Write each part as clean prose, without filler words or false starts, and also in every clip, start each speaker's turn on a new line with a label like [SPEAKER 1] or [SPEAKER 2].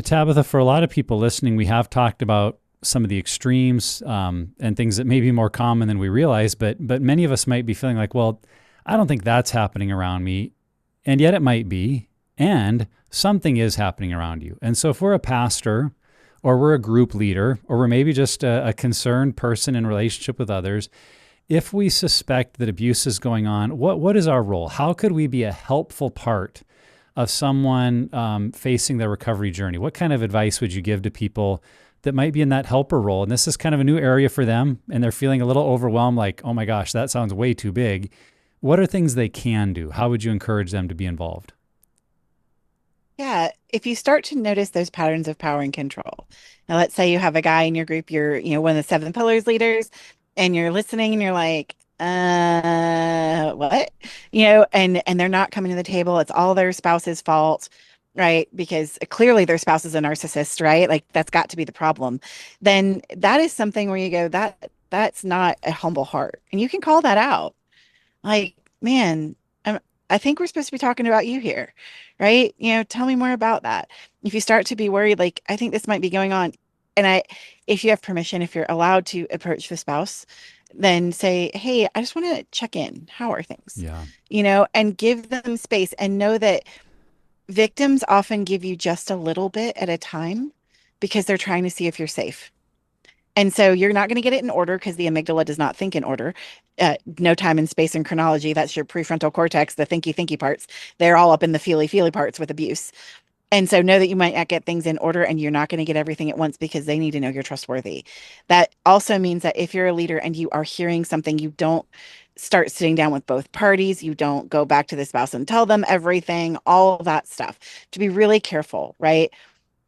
[SPEAKER 1] Tabitha, for a lot of people listening, we have talked about some of the extremes and things that may be more common than we realize, but many of us might be feeling like, well, I don't think that's happening around me, and yet it might be, and something is happening around you. And so, if we're a pastor, or we're a group leader, or we're maybe just a concerned person in relationship with others, if we suspect that abuse is going on, what is our role? How could we be a helpful part of someone facing their recovery journey? What kind of advice would you give to people that might be in that helper role? And this is kind of a new area for them, and they're feeling a little overwhelmed, like, oh my gosh, that sounds way too big. What are things they can do? How would you encourage them to be involved?
[SPEAKER 2] Yeah, if you start to notice those patterns of power and control. Now, let's say you have a guy in your group, you're, one of the seven pillars leaders, and you're listening and you're like, what? And they're not coming to the table. It's all their spouse's fault, right? Because clearly their spouse is a narcissist, right? Like that's got to be the problem. Then that is something where you go, that's not a humble heart. And you can call that out. Like, man, I think we're supposed to be talking about you here, right? Tell me more about that. If you start to be worried, like, I think this might be going on. And if you have permission, if you're allowed to approach the spouse, then say, hey, I just want to check in. How are things?
[SPEAKER 1] Yeah.
[SPEAKER 2] And give them space and know that victims often give you just a little bit at a time because they're trying to see if you're safe. And so you're not going to get it in order because the amygdala does not think in order. No time and space and chronology. That's your prefrontal cortex, the thinky parts. They're all up in the feely parts with abuse. And so know that you might not get things in order and you're not going to get everything at once because they need to know you're trustworthy. That also means that if you're a leader and you are hearing something, you don't start sitting down with both parties. You don't go back to the spouse and tell them everything, all of that stuff. To be really careful, right?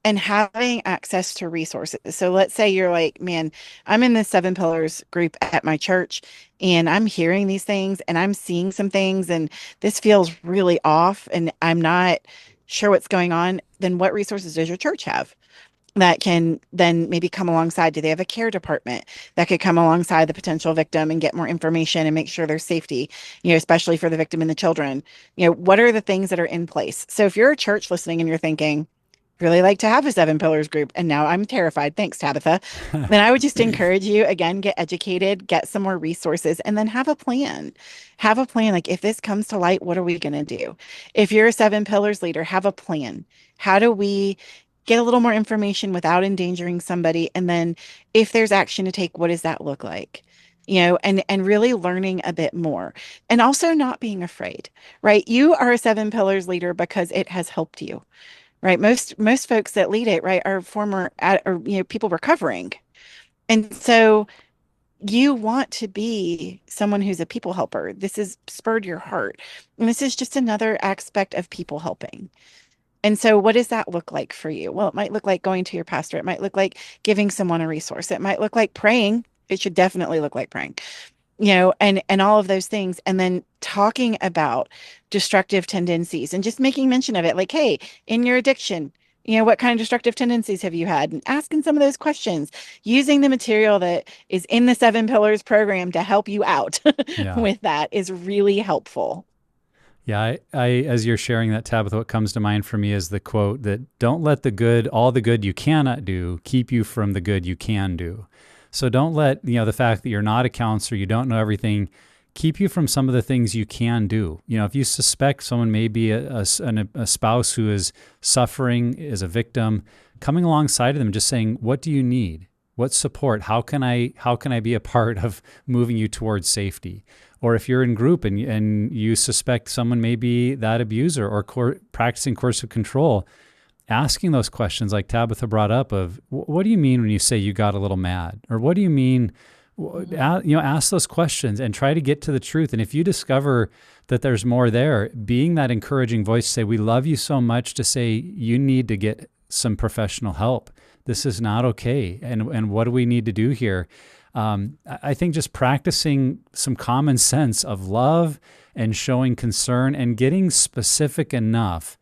[SPEAKER 2] And having access to resources. So let's say you're like, man, I'm in the seven pillars group at my church and I'm hearing these things and I'm seeing some things and this feels really off and I'm not sure what's going on. Then what resources does your church have that can then maybe come alongside? Do they have a care department that could come alongside the potential victim and get more information and make sure there's safety, especially for the victim and the children? What are the things that are in place? So if you're a church listening and you're thinking, really like to have a seven pillars group. And now I'm terrified. Thanks, Tabitha. Then I would just encourage you again, get educated, get some more resources, and then have a plan. Have a plan. Like if this comes to light, what are we going to do? If you're a seven pillars leader, have a plan. How do we get a little more information without endangering somebody? And then if there's action to take, what does that look like? And really learning a bit more and also not being afraid, right? You are a seven pillars leader because it has helped you, right? Most folks that lead it, right, are former or people recovering. And so you want to be someone who's a people helper. This has spurred your heart. And this is just another aspect of people helping. And so what does that look like for you? Well, it might look like going to your pastor. It might look like giving someone a resource. It might look like praying. It should definitely look like praying, and all of those things. And then talking about destructive tendencies and just making mention of it, like, hey, in your addiction, what kind of destructive tendencies have you had? And asking some of those questions, using the material that is in the Seven Pillars program to help you out
[SPEAKER 1] Yeah.
[SPEAKER 2] with that is really helpful.
[SPEAKER 1] Yeah, as you're sharing that, Tabitha, what comes to mind for me is the quote that don't let all the good you cannot do, keep you from the good you can do. So don't let, the fact that you're not a counselor, you don't know everything, keep you from some of the things you can do. If you suspect someone may be a spouse who is suffering, is a victim, coming alongside of them, just saying, what do you need? What support? How can I be a part of moving you towards safety? Or if you're in group and you suspect someone may be that abuser or practicing coercive control, asking those questions like Tabitha brought up of what do you mean when you say you got a little mad? Or what do you mean?
[SPEAKER 2] Mhm.
[SPEAKER 1] Ask those questions and try to get to the truth. And if you discover that there's more there, being that encouraging voice to say, we love you so much, to say you need to get some professional help. This is not okay. And what do we need to do here? I think just practicing some common sense of love and showing concern and getting specific enough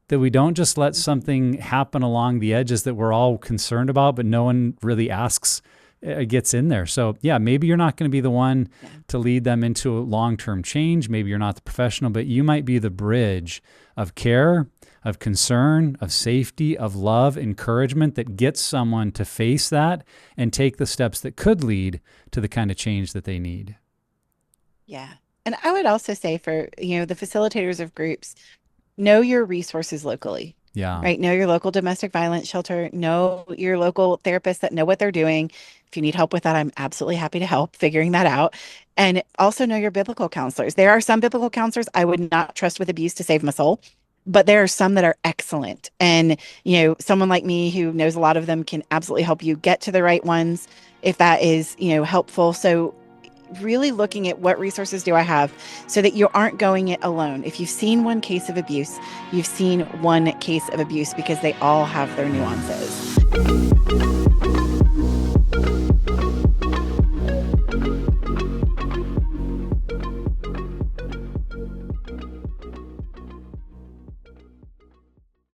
[SPEAKER 1] that we don't just let something happen along the edges that we're all concerned about, but no one really asks gets in there. So yeah, maybe you're not going to be the one
[SPEAKER 2] Yeah.
[SPEAKER 1] to lead them into long-term change. Maybe you're not the professional, but you might be the bridge of care, of concern, of safety, of love, encouragement that gets someone to face that and take the steps that could lead to the kind of change that they need.
[SPEAKER 2] Yeah. And I would also say for, the facilitators of groups, know your resources locally,
[SPEAKER 1] Yeah.
[SPEAKER 2] right? Know your local domestic violence shelter, know your local therapists that know what they're doing. If you need help with that, I'm absolutely happy to help figuring that out. And also know your biblical counselors. There are some biblical counselors I would not trust with abuse to save my soul, but there are some that are excellent. And, someone like me who knows a lot of them can absolutely help you get to the right ones if that is, helpful. So really looking at what resources do I have so that you aren't going it alone. If you've seen one case of abuse, you've seen one case of abuse because they all have their nuances.